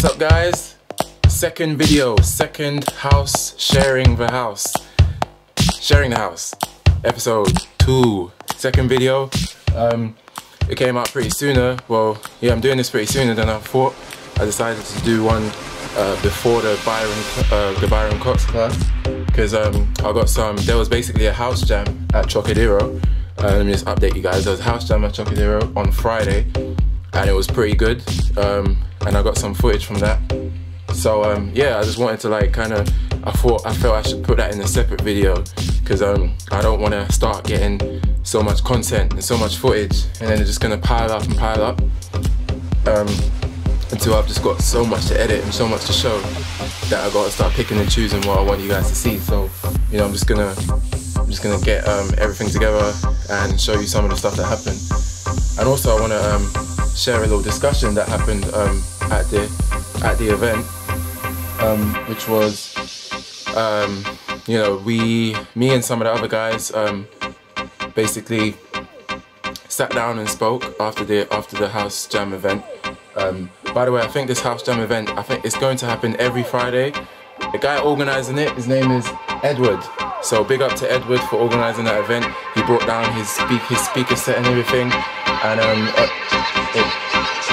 up guys? Second video, second house, sharing the house. Sharing the house. Episode 2. Second video. It came out pretty sooner. Well, yeah, I'm doing this pretty sooner than I thought. I decided to do one before the Byron Cox class. Because I got some, there was basically a house jam at Chocadero. Let me just update you guys. There was a house jam at Chocadero on Friday. And it was pretty good. And I got some footage from that. So yeah, I just wanted to like I felt I should put that in a separate video. Because I don't want to start getting so much content and so much footage. And then it's just going to pile up and pile up. Until I've just got so much to edit and so much to show that I got to start picking and choosing what I want you guys to see. So, you know, I'm just gonna get everything together and show you some of the stuff that happened. And also I want to share a little discussion that happened at the event, which was, you know, me and some of the other guys basically sat down and spoke after the house jam event. By the way, I think this house jam event, I think it's going to happen every Friday. The guy organising it, his name is Edward. So big up to Edward for organising that event. He brought down his speaker set and everything. And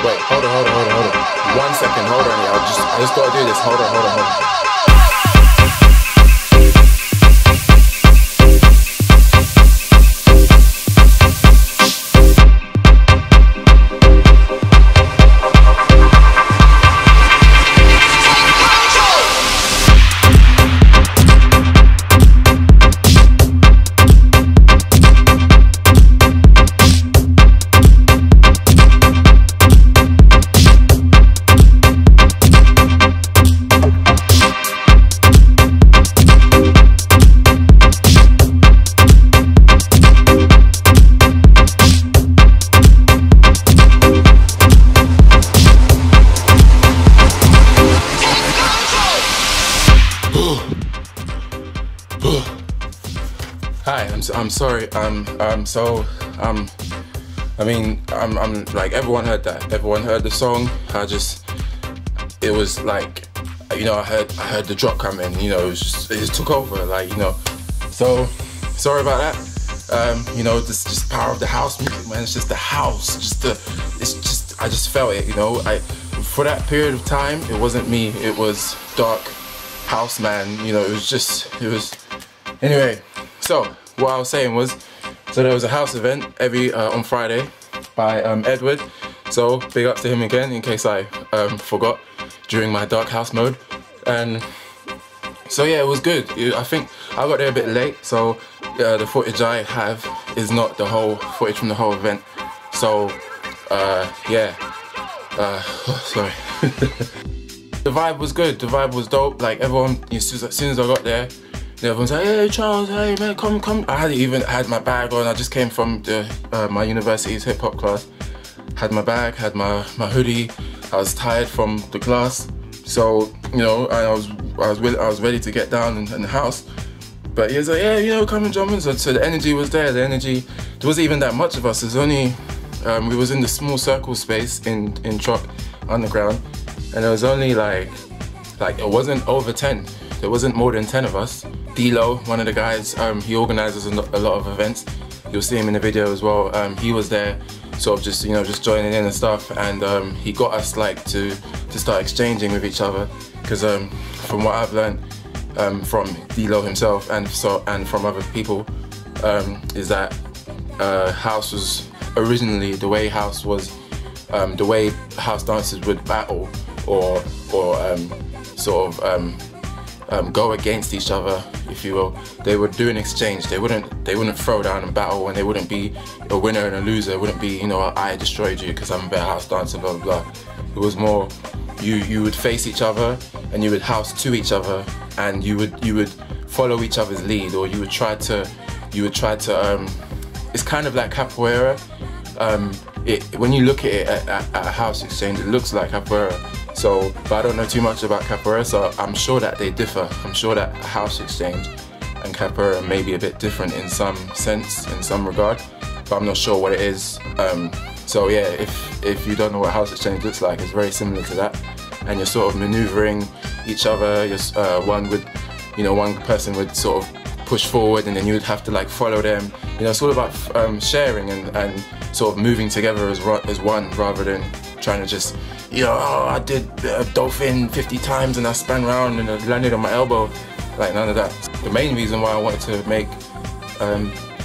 wait, hold on. 1 second, hold on. I just gotta do this. Hold on. Hi, I'm sorry. I mean, I'm like, everyone heard that. Everyone heard the song. It was like, you know, I heard the drop coming. You know, it just took over. Like, you know, so sorry about that. You know, this just power of the house music, man. It's just the house. I just felt it. You know, for that period of time, it wasn't me. It was dark house, man. You know, it was. Anyway, so what I was saying was, so there was a house event on Friday by Edward. So big up to him again in case I forgot during my dark house mode. And so yeah, it was good. I think I got there a bit late, so the footage I have is not the whole footage from the whole event. So yeah, sorry. The vibe was good. The vibe was dope. Like everyone, as soon as I got there, everyone's like, hey Charles, hey man, come. I had my bag on. I just came from my university's hip hop class. Had my bag, had my hoodie. I was tired from the class, so you know, I was ready to get down in the house. But he was like, yeah, you know, come and jump in. So the energy was there. The energy, there wasn't even that much of us. There's only we was in the small circle space in Choc Underground, and there was only like it wasn't over 10. There wasn't more than 10 of us. D-Lo, one of the guys, he organizes a lot of events. You'll see him in the video as well. He was there, sort of just, you know, just joining in and stuff. And he got us like to start exchanging with each other. Because from what I've learned from D-Lo himself and from other people, is that house was originally the way house was, the way house dancers would battle or sort of go against each other, if you will. They would do an exchange. They wouldn't throw down and battle, and they wouldn't be a winner and a loser. It wouldn't be, you know, I destroyed you because I'm a better house dancer, blah blah blah. It was more, you would face each other and you would house to each other, and you would follow each other's lead, or you would try to it's kind of like capoeira. When you look at it at a house exchange, it looks like capoeira. So, but I don't know too much about capoeira, so I'm sure that they differ. I'm sure that a house exchange and capoeira may be a bit different in some sense, in some regard, but I'm not sure what it is. So yeah, if you don't know what house exchange looks like, it's very similar to that. and you're sort of maneuvering each other. One person would sort of push forward, and then you would have to like follow them. You know, it's all about sharing and sort of moving together as one, rather than trying to just, you know, oh, I did a dolphin 50 times and I spun around and I landed on my elbow. Like, none of that. The main reason why I wanted to make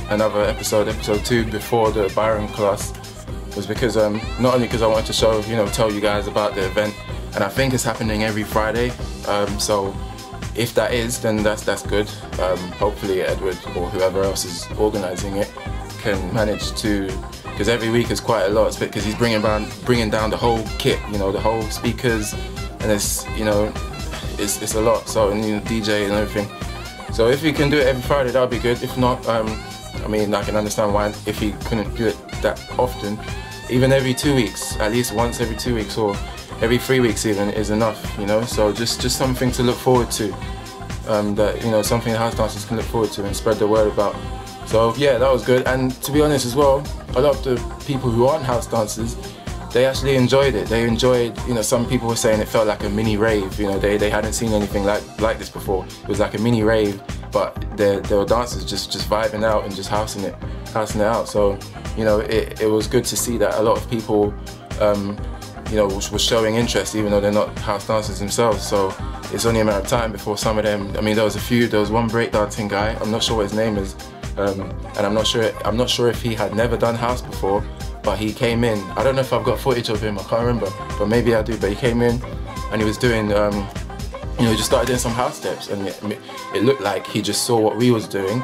another episode 2 before the Byron class was because not only because I wanted to show, you know, tell you guys about the event, and I think it's happening every Friday. So if that is, then that's good. Hopefully Edward or whoever else is organising it can manage to, because every week is quite a lot, because he's bringing down the whole kit, you know, the whole speakers, and it's, you know, it's a lot. So, and, you know, DJ and everything. So if he can do it every Friday, that would be good. If not, I mean, I can understand why if he couldn't do it that often. Even every 2 weeks, at least once every 2 weeks, or every 3 weeks even, is enough, you know. So just something to look forward to, that, you know, something the house dancers can look forward to and spread the word about. So yeah, that was good. And to be honest as well, a lot of the people who aren't house dancers, they actually enjoyed it. They enjoyed, you know, some people were saying it felt like a mini rave. You know, they hadn't seen anything like this before. It was like a mini rave, but there were dancers just vibing out and just housing it out. So, you know, it was good to see that a lot of people, you know, was showing interest, even though they're not house dancers themselves. So it's only a matter of time before some of them. I mean, there was one breakdancing guy. I'm not sure what his name is, and I'm not sure if he had never done house before. But he came in, I don't know if I've got footage of him, I can't remember, but maybe I do. But he came in and he was doing, you know, he just started doing some house steps, and it looked like he just saw what we was doing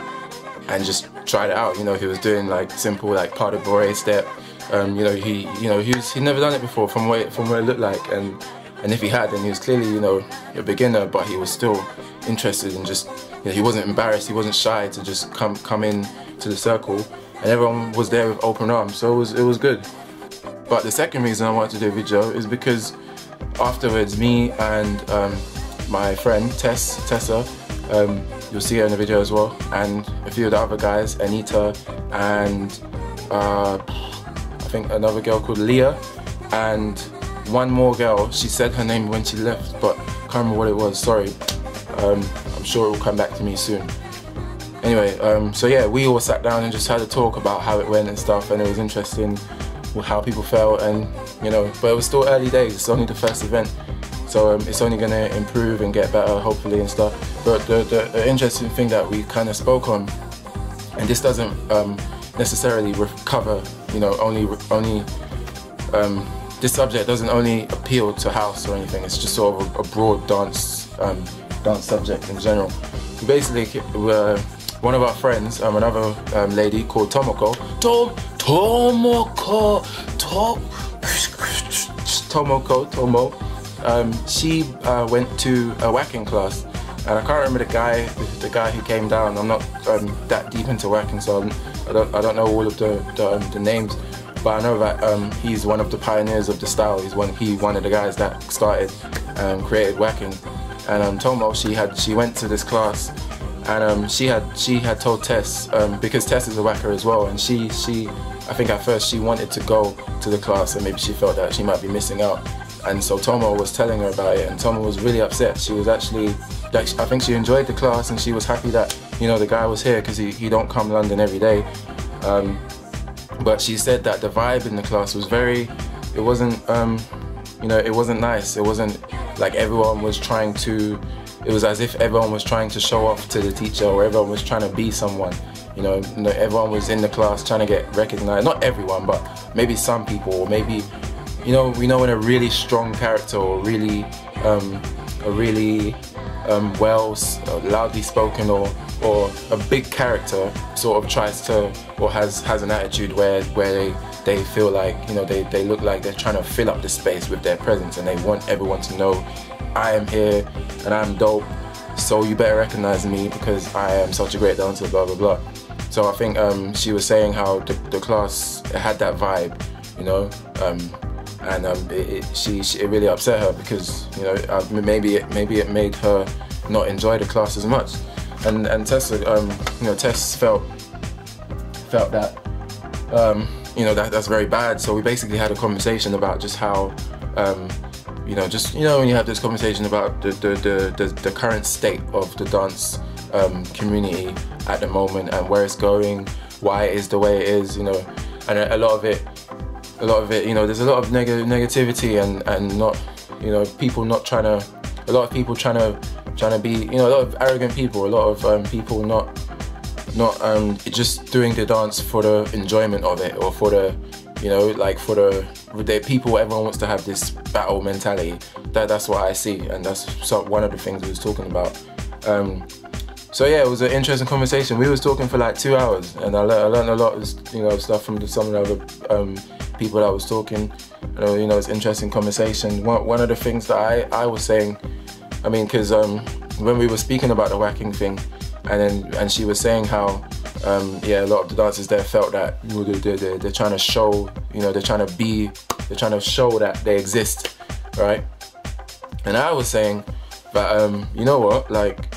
and just tried it out. You know, he was doing like simple like pas de bourrée step. You know, he'd never done it before from what it looked like, and if he had, then he was clearly, you know, a beginner, but he was still interested and just, you know, he wasn't embarrassed, he wasn't shy to just come in to the circle. And everyone was there with open arms, so it was good. But the second reason I wanted to do a video is because afterwards, me and my friend Tessa, you'll see her in the video as well, and a few of the other guys, Anita, and I think another girl called Leah, and one more girl. She said her name when she left, but I can't remember what it was, sorry. I'm sure it will come back to me soon. Anyway, so yeah, we all sat down and just had a talk about how it went and stuff, and it was interesting how people felt, and, you know, but it was still early days. It's only the first event, so it's only going to improve and get better, hopefully, and stuff. But the interesting thing that we kind of spoke on, and this doesn't necessarily cover, you know, this subject doesn't only appeal to house or anything. It's just sort of a broad dance subject in general. We basically one of our friends, another lady called Tomoko, she went to a whacking class, and I can't remember the guy who came down. I'm not that deep into whacking, so I don't know all of the names, but I know that he's one of the pioneers of the style. He's one of the guys that started created whacking. And Tomo, she went to this class, and she had told Tess, because Tess is a whacker as well, and I think at first she wanted to go to the class, and maybe she felt that she might be missing out. And so Tomo was telling her about it, and Tomo was really upset. She was actually, like, I think she enjoyed the class, and she was happy that, you know, the guy was here, because he don't come to London every day. But she said that the vibe in the class was it wasn't, you know, it wasn't nice. It wasn't like everyone was trying to, it was as if everyone was trying to show off to the teacher, or everyone was trying to be someone. You know, everyone was in the class trying to get recognized. Not everyone, but maybe some people, or maybe, you know, when a really strong character, or really, loudly spoken, or a big character sort of tries to, or has an attitude where they feel like, you know, they look like they're trying to fill up the space with their presence, and they want everyone to know, I am here and I'm dope, so you better recognize me because I am such a great dancer, blah blah blah. So I think she was saying how the class had that vibe, you know, and it really upset her, because, you know, maybe it made her not enjoy the class as much. And Tessa, you know, Tess felt that, you know, that's very bad. So we basically had a conversation about just how you know, just, you know, when you have this conversation about the current state of the dance community at the moment and where it's going, why it is the way it is, you know, and a lot of it, you know, there's a lot of negativity and not, you know, people not trying to, a lot of people trying to be, you know, a lot of arrogant people, a lot of people not just doing the dance for the enjoyment of it, or for the, you know, like for the people, everyone wants to have this battle mentality. That's what I see, and that's one of the things we was talking about. So yeah, it was an interesting conversation. We was talking for like 2 hours, and I learned a lot of, you know, stuff from some of the other people that was talking. You know, it's interesting conversation. One of the things that I was saying, I mean, because when we were speaking about the whacking thing, and she was saying how yeah, a lot of the dancers there felt that, you know, they're trying to show, you know, they're trying to show that they exist, right? And I was saying that you know what, like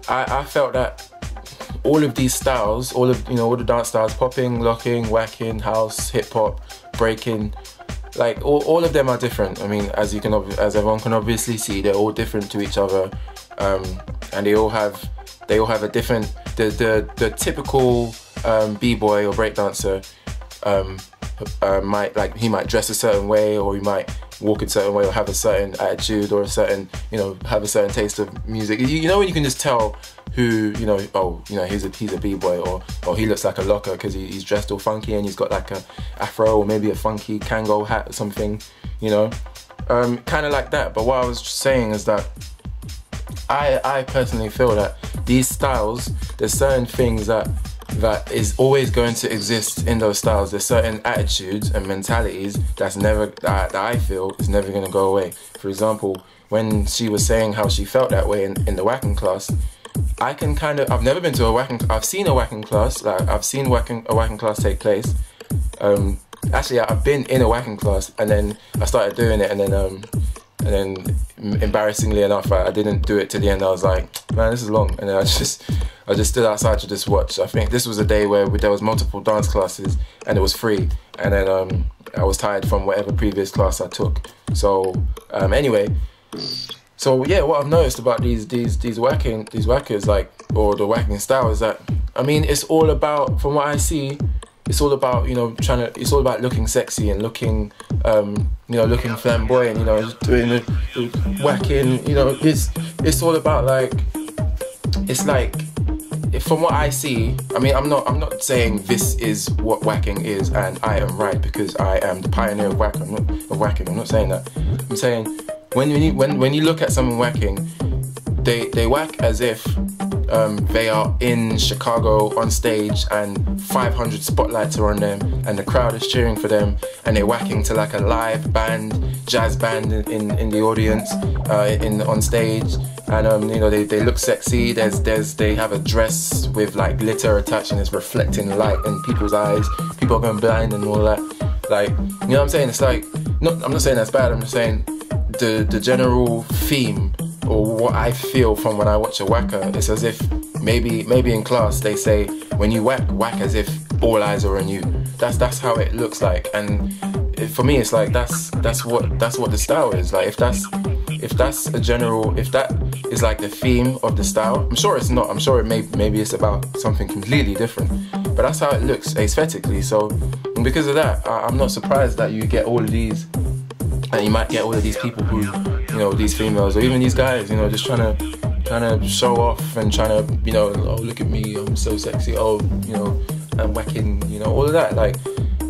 I felt that all of these styles, all the dance styles, popping, locking, whacking, house, hip hop, breaking, like all of them are different. I mean, as everyone can obviously see, they're all different to each other, and they all have a different, the typical b-boy or breakdancer might dress a certain way, or he might walk a certain way, or have a certain attitude, or a certain, you know, have a certain taste of music. You know, when you can just tell who, you know, oh, you know, he's a b-boy, or he looks like a locker because he's dressed all funky and he's got like a afro, or maybe a funky Kangol hat or something, you know, kind of like that. But what I was saying is that I personally feel that these styles, there's certain things that is always going to exist in those styles. There's certain attitudes and mentalities that I feel is never going to go away. For example, when she was saying how she felt that way in the whacking class, I can kind of, I've never been to a whacking, I've seen a whacking class, like I've seen a whacking class take place. Actually, I've been in a whacking class, and then I started doing it, and then embarrassingly enough, I didn't do it to the end. I was like, man, this is long, and then I just stood outside to just watch. I think this was a day where there was multiple dance classes and it was free, and then I was tired from whatever previous class I took. So anyway, so yeah, what I've noticed about these whackers, like, or the whacking style, is that, I mean, it's all about, from what I see, it's all about, you know, it's all about looking sexy and looking, you know, looking flamboyant, you know, just doing the whacking, you know, it's all about, like, it's like, from what I see, I mean, I'm not saying this is what whacking is and I am right because I am the pioneer of whacking. I'm not saying that. I'm saying when you look at someone whacking, they whack as if they are in Chicago on stage and 500 spotlights are on them and the crowd is cheering for them, and they're whacking to like a live band, jazz band in the audience, on stage, and you know, they look sexy. They have a dress with like glitter attached and it's reflecting light in people's eyes. People are going blind and all that. Like, you know what I'm saying? It's like, I'm not saying that's bad. I'm just saying the general theme, or what I feel from when I watch a whacker, it's as if maybe in class they say, when you whack whack as if all eyes are on you. That's how it looks like, and for me it's like that's what the style is. Like if that's a general, if that is like the theme of the style, I'm sure it's not. I'm sure maybe it's about something completely different, but that's how it looks aesthetically. So because of that, I'm not surprised that you get all of these, and you might get all of these people who, you know, these females or even these guys, you know, just trying to show off and trying to, you know, oh look at me, I'm so sexy, oh, you know, I'm whacking, you know, all of that, like.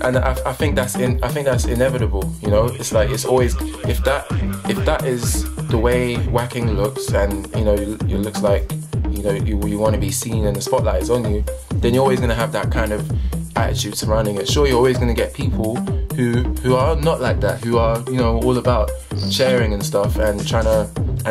And I think that's inevitable, you know. It's like, it's always, if that is the way whacking looks, and you know, it looks like, you know, you want to be seen and the spotlight is on you, then you're always going to have that kind of attitude surrounding it. Sure, you're always going to get people who are not like that, who are, you know, all about sharing and stuff, and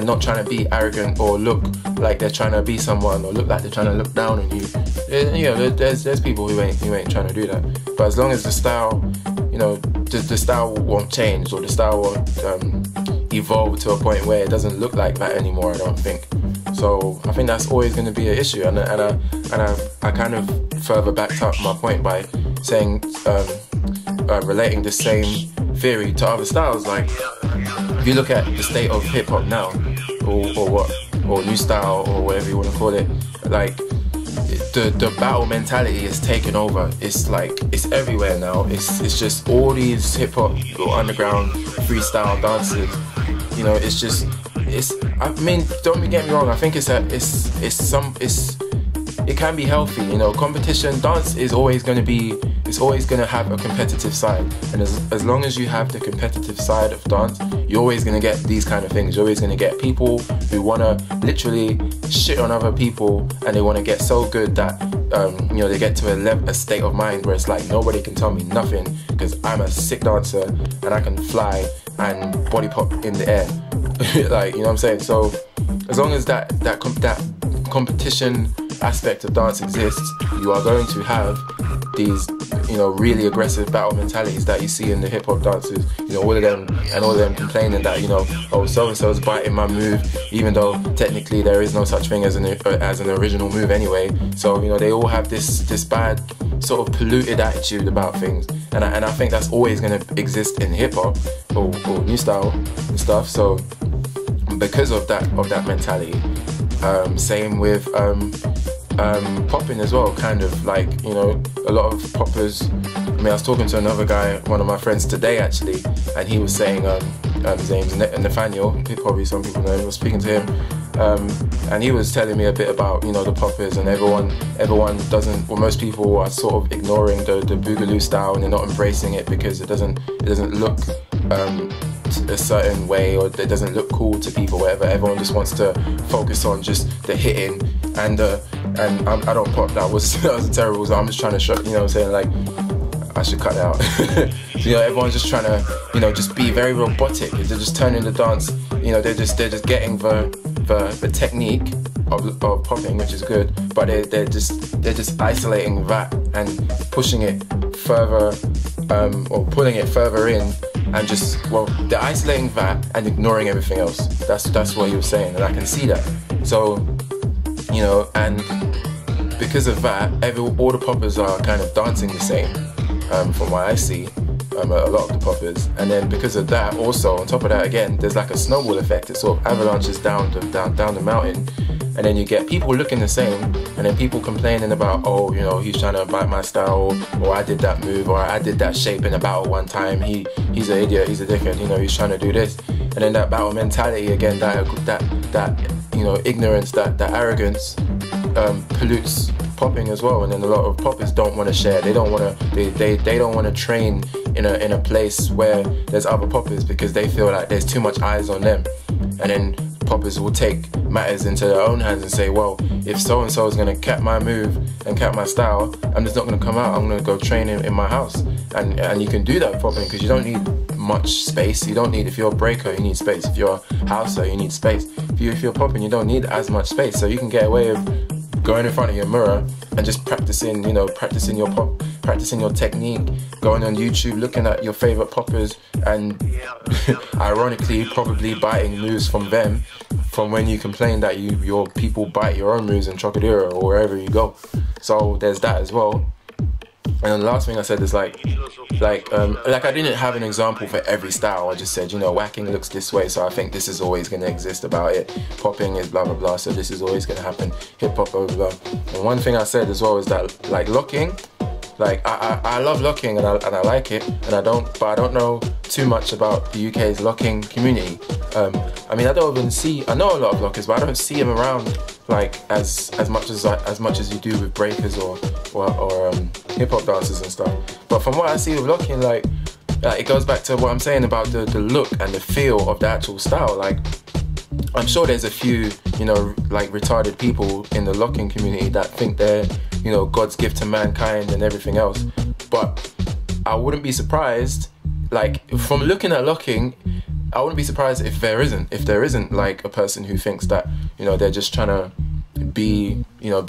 not trying to be arrogant or look like they're trying to be someone, or look like they're trying to look down on you. You know, there's people who ain't trying to do that. But as long as the style, you know, the style won't change, or the style won't evolve to a point where it doesn't look like that anymore, I don't think. So I think that's always going to be an issue, and I kind of further backed up my point by saying, relating the same theory to other styles. Like if you look at the state of hip hop now, or new style, or whatever you want to call it, like the battle mentality is taken over. It's like, it's everywhere now. It's just all these hip hop or underground freestyle dances. You know, it's just, I mean, don't get me wrong. I think it can be healthy. You know, competition dance is always going to be. It's always going to have a competitive side, and as long as you have the competitive side of dance, you're always going to get these kind of things. You're always going to get people who want to literally shit on other people, and they want to get so good that you know, they get to a state of mind where it's like, nobody can tell me nothing because I'm a sick dancer and I can fly and body pop in the air. Like, you know what I'm saying? So as long as that competition aspect of dance exists, you are going to have these, you know, really aggressive battle mentalities that you see in the hip hop dancers. You know, all of them complaining that, you know, oh, so and so is biting my move, even though technically there is no such thing as an original move anyway. So, you know, they all have this bad sort of polluted attitude about things, and I think that's always going to exist in hip hop or new style and stuff. So because of that mentality, same with popping as well, kind of like, you know, a lot of poppers. I mean, I was talking to another guy, one of my friends today actually, and he was saying, his name's Nathaniel, probably some people know him. I was speaking to him, and he was telling me a bit about, you know, the poppers, and everyone doesn't, well, most people are sort of ignoring the Boogaloo style, and they're not embracing it because it doesn't look a certain way, or it doesn't look cool to people, whatever. Everyone just wants to focus on just the hitting, and I don't pop. That was terrible. So I'm just trying to show, you know what I'm saying, like, I should cut it out. You know, everyone's just trying to, you know, just be very robotic. They're just turning the dance, you know, they're just getting the technique of popping, which is good, but they're just isolating that and pushing it further, or pulling it further in, and just, well, they're isolating that and ignoring everything else. That's what he was saying, and I can see that. So, you know, and because of that, all the poppers are kind of dancing the same, from what I see, a lot of the poppers. And then because of that, also on top of that, again, there's like a snowball effect. It sort of avalanches down the mountain, and then you get people looking the same, and then people complaining about, oh, you know, he's trying to bite my style, or I did that move, or I did that shape in a battle one time. He's an idiot. He's a dickhead. You know, he's trying to do this. And then that battle mentality again, that you know, ignorance, that arrogance, pollutes popping as well. And then a lot of poppers don't want to share. They don't want to. They don't want to train in a place where there's other poppers because they feel like there's too much eyes on them. And then poppers will take matters into their own hands and say, well, if so and so is going to cap my move and cap my style, I'm just not going to come out. I'm going to go train in my house. And you can do that popping because you don't need much space. You don't need, if you're a breaker, you need space. If you're a houser, you need space. If you're popping, you don't need as much space. So you can get away with going in front of your mirror and just practicing, you know, practicing your pop, practicing your technique, going on YouTube, looking at your favorite poppers, and ironically probably biting moves from them, from when you complain that your people bite your own moves in Trocadero or wherever you go. So there's that as well. And then the last thing I said is like I didn't have an example for every style. I just said, you know, whacking looks this way, so I think this is always going to exist about it. Popping is blah blah blah, so this is always going to happen. Hip hop, blah blah blah. And one thing I said as well is that, like, locking, like I love locking and I like it, and I don't know too much about the UK's locking community. I mean, I know a lot of lockers, but I don't see them around like as much as you do with breakers or hip hop dancers and stuff. But from what I see with locking, like it goes back to what I'm saying about the look and the feel of the actual style. Like, I'm sure there's a few, you know, like retarded people in the locking community that think they're, you know, God's gift to mankind and everything else. But I wouldn't be surprised, like, from looking at locking, I wouldn't be surprised if there isn't like a person who thinks that, you know, they're just trying to be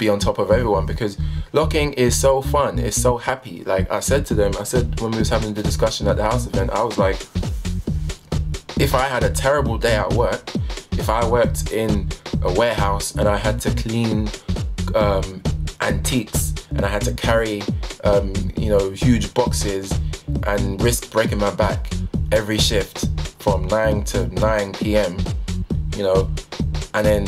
on top of everyone, because locking is so fun, it's so happy. Like I said when we was having the discussion at the house event, I was like, if I had a terrible day at work, if I worked in a warehouse and I had to clean antiques and I had to carry you know, huge boxes and risk breaking my back every shift from 9 to 9 p.m. You know, and then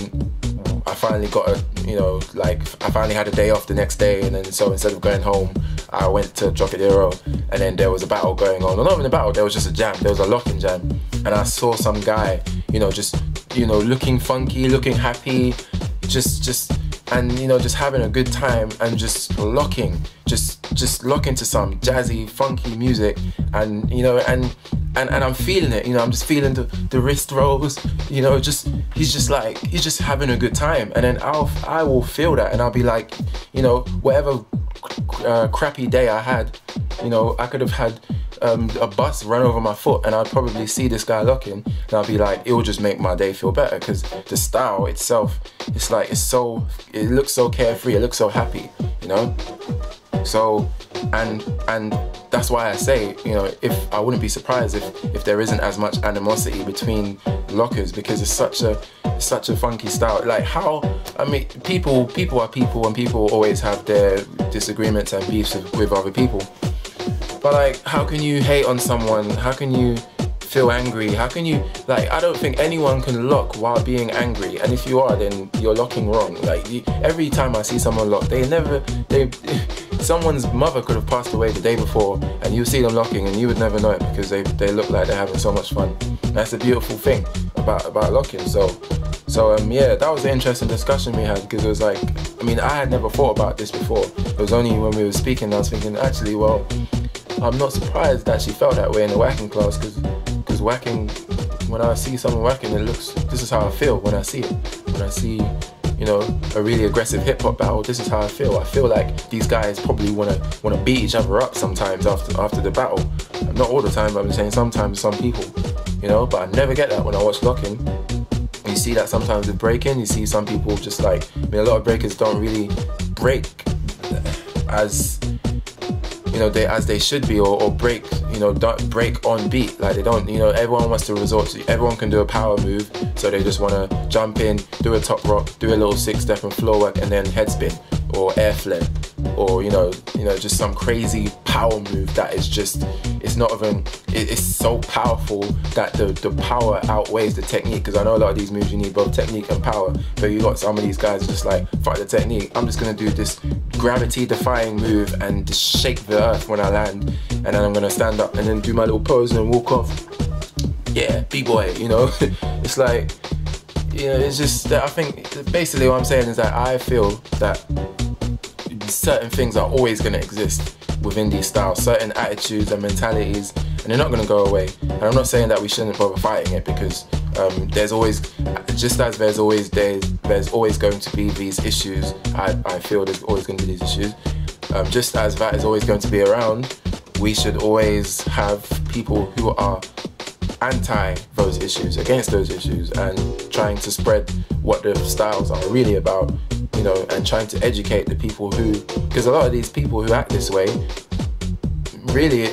I finally got a, you know, like I finally had a day off the next day, and then so instead of going home, I went to Trocadero, and then there was a battle going on. Well, not even a battle, there was just a jam. There was a locking jam, and I saw some guy, you know, just, you know, looking funky, looking happy, and you know, just having a good time and just locking to some jazzy, funky music, and you know, and I'm feeling it, you know, I'm just feeling the wrist rolls, you know, he's just having a good time, and then I will feel that, and I'll be like, you know, whatever crappy day I had, you know, I could have had a bus run over my foot, and I'd probably see this guy locking, and I'll be like, it will just make my day feel better, because the style itself, it's like, it looks so carefree, it looks so happy, you know. So, and that's why I say, you know, I wouldn't be surprised if there isn't as much animosity between lockers, because it's such a funky style. Like, how, I mean, people are people, and people always have their disagreements and beefs with other people. But like, how can you hate on someone? How can you feel angry? How can you, like, I don't think anyone can lock while being angry. And if you are, then you're locking wrong. Like, every time I see someone lock, someone's mother could have passed away the day before, and you see them locking, and you would never know it, because they look like they're having so much fun. And that's the beautiful thing about locking. So yeah, that was an interesting discussion we had, because it was like, I mean, I had never thought about this before. It was only when we were speaking I was thinking, actually, well, I'm not surprised that she felt that way in the whacking class, because whacking, when I see someone whacking, this is how I feel when I see it. When I see, you know, a really aggressive hip hop battle, this is how I feel. I feel like these guys probably wanna beat each other up sometimes after the battle. Not all the time, but I'm saying sometimes some people, you know, but I never get that when I watch locking. You see that sometimes with breaking, you see some people just like, I mean, a lot of breakers don't really break as, you know, as they should be, or break, you know, don't break on beat. Like, they don't, you know, everyone wants to resort to, everyone can do a power move, so they just want to jump in, do a top rock, do a little 6-step and floor work, and then head spin or air flip, or you know, just some crazy power move that is just, it's not even, it's so powerful that the power outweighs the technique. Because I know a lot of these moves you need both technique and power, but you got some of these guys just like, fuck the technique, I'm just gonna do this gravity defying move and just shake the earth when I land, and then I'm gonna stand up and then do my little pose and walk off. Yeah, b-boy, you know. It's like, you know, it's just that I think basically what I'm saying is that I feel that certain things are always going to exist within these styles, certain attitudes and mentalities, and they're not going to go away. And I'm not saying that we shouldn't bother fighting it, because there's always, just as there's always going to be these issues, I feel there's always going to be these issues, just as that is always going to be around, we should always have people who are anti those issues, against those issues, and trying to spread what the styles are really about, you know, and trying to educate the people who, because a lot of these people who act this way, really,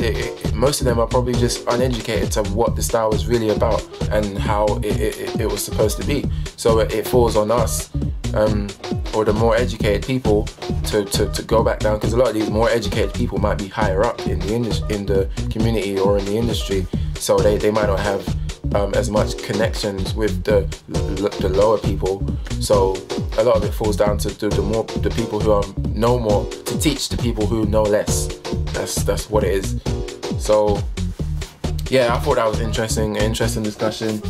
most of them are probably just uneducated to what the style is really about and how it was supposed to be. So it falls on us, or the more educated people, to go back down, because a lot of these more educated people might be higher up in the community or in the industry, so they might not have as much connections with the lower people. So a lot of it falls down to the people who know more to teach the people who know less. That's what it is. So yeah, I thought that was an interesting discussion.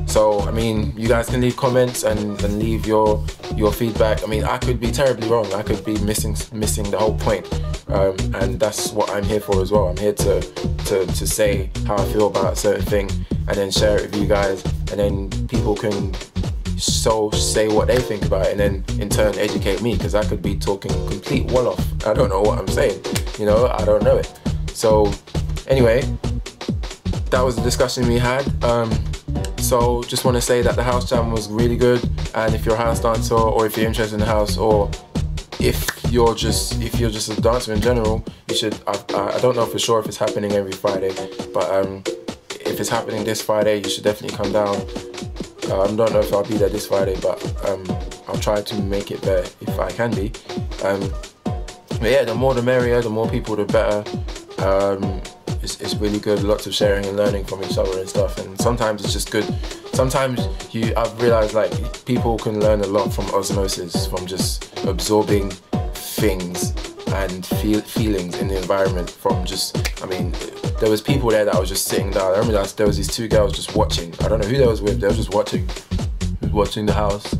So I mean, you guys can leave comments and leave your feedback. I mean, I could be terribly wrong. I could be missing the whole point, and that's what I'm here for as well. I'm here to say how I feel about a certain thing, and then share it with you guys, and then people can say what they think about it, and then in turn educate me, because I could be talking complete wall-off. I don't know what I'm saying, you know, I don't know it. So anyway, that was the discussion we had. So just want to say that the house jam was really good, and if you're a house dancer, or if you're interested in the house, or if you're just a dancer in general, you should, I don't know for sure if it's happening every Friday, but if it's happening this Friday, you should definitely come down. I don't know if I'll be there this Friday, but I'll try to make it there if I can be. But yeah, the more the merrier, the more people the better. it's really good. Lots of sharing and learning from each other and stuff. And sometimes it's just good. Sometimes I've realized like people can learn a lot from osmosis, from just absorbing things and feelings in the environment. From just, I mean, there was people there that I was just sitting down. I remember there was these two girls just watching. I don't know who they was with. They were just watching the house.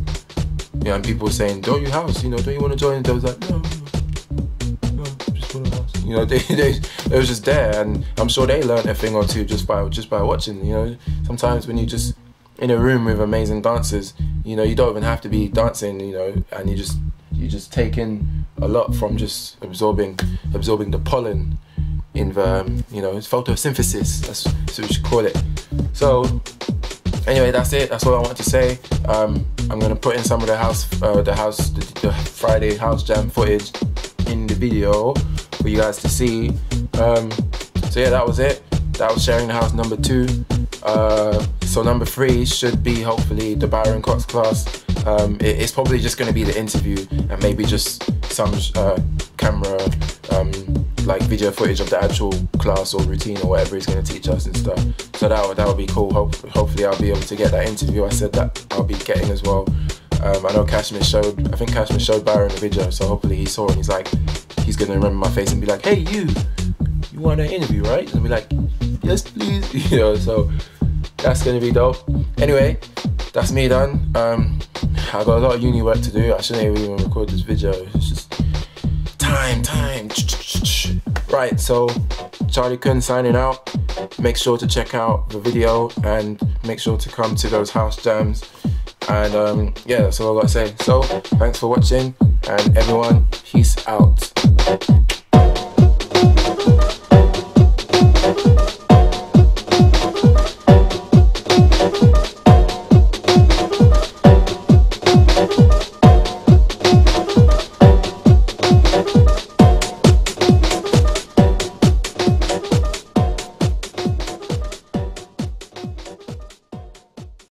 You know, and people were saying, "Don't you house? You know, don't you want to join?" And they was like, "No, just want to house." You know, they was just there, and I'm sure they learned a thing or two just by watching. You know, sometimes when you just in a room with amazing dancers, you know, you don't even have to be dancing. You know, and you just take in a lot from just absorbing the pollen in the, you know, it's photosynthesis. That's what we should call it. So anyway, that's it. That's all I want to say. I'm gonna put in some of the Friday house jam footage in the video for you guys to see. So yeah, that was it. That was Sharing the House number 2. So number 3 should be hopefully the Byron Cox class. It's probably just gonna be the interview and maybe just some camera, like video footage of the actual class or routine or whatever he's gonna teach us and stuff. So that would be cool. Hopefully I'll be able to get that interview. I said that I'll be getting as well. I know Kashmir showed Byron the video, so hopefully he saw it and he's like, he's gonna remember my face and be like, "Hey, you want an interview, right?" And I'll be like, "Yes, please." You know, so that's gonna be dope. Anyway, that's me done. I got a lot of uni work to do. I shouldn't even record this video. It's just time. Right, so Charlie Kun signing out. Make sure to check out the video and make sure to come to those house jams. And yeah, that's all I gotta say. So thanks for watching, and everyone, peace out.